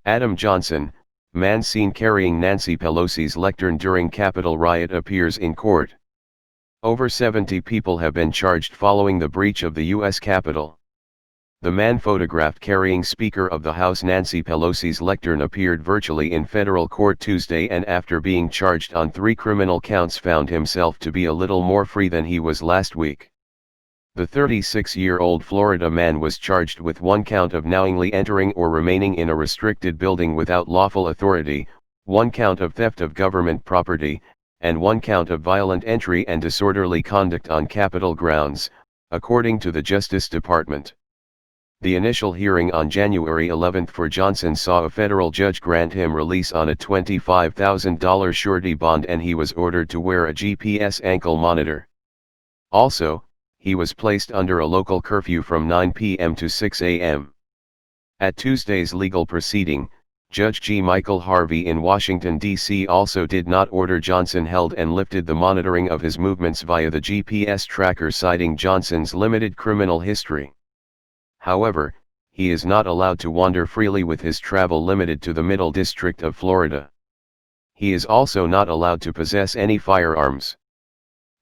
Adam Johnson, man seen carrying Nancy Pelosi's lectern during Capitol riot, appears in court. Over 70 people have been charged following the breach of the U.S. Capitol. The man photographed carrying Speaker of the House Nancy Pelosi's lectern appeared virtually in federal court Tuesday, and after being charged on 3 criminal counts found himself to be a little more free than he was last week. The 36-year-old Florida man was charged with 1 count of knowingly entering or remaining in a restricted building without lawful authority, 1 count of theft of government property, and 1 count of violent entry and disorderly conduct on Capitol grounds, according to the Justice Department. The initial hearing on January 11 for Johnson saw a federal judge grant him release on a $25,000 surety bond, and he was ordered to wear a GPS ankle monitor. Also, he was placed under a local curfew from 9 p.m. to 6 a.m. At Tuesday's legal proceeding, Judge G. Michael Harvey in Washington, D.C. also did not order Johnson held and lifted the monitoring of his movements via the GPS tracker, citing Johnson's limited criminal history. However, he is not allowed to wander freely, with his travel limited to the Middle District of Florida. He is also not allowed to possess any firearms.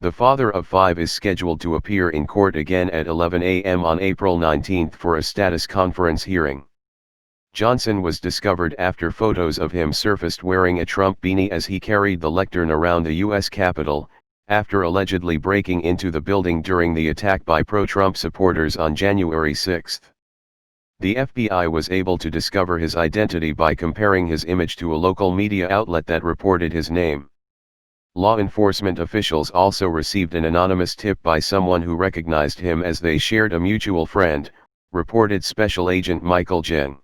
The father of 5 is scheduled to appear in court again at 11 a.m. on April 19 for a status conference hearing. Johnson was discovered after photos of him surfaced wearing a Trump beanie as he carried the lectern around the U.S. Capitol, after allegedly breaking into the building during the attack by pro-Trump supporters on January 6. The FBI was able to discover his identity by comparing his image to a local media outlet that reported his name. Law enforcement officials also received an anonymous tip by someone who recognized him as they shared a mutual friend, reported Special Agent Michael Jen.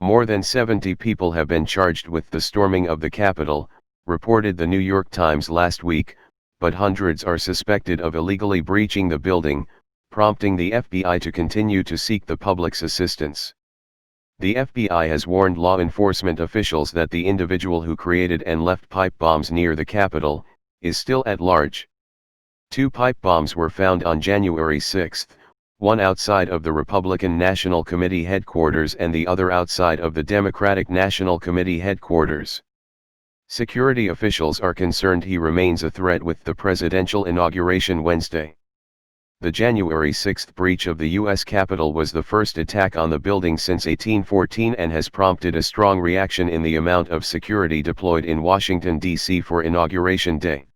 More than 70 people have been charged with the storming of the Capitol, reported the New York Times last week, but hundreds are suspected of illegally breaching the building, prompting the FBI to continue to seek the public's assistance. The FBI has warned law enforcement officials that the individual who created and left pipe bombs near the Capitol is still at large. 2 pipe bombs were found on January 6, one outside of the Republican National Committee headquarters and the other outside of the Democratic National Committee headquarters. Security officials are concerned he remains a threat with the presidential inauguration Wednesday. The January 6 breach of the U.S. Capitol was the first attack on the building since 1814 and has prompted a strong reaction in the amount of security deployed in Washington, D.C. for Inauguration Day.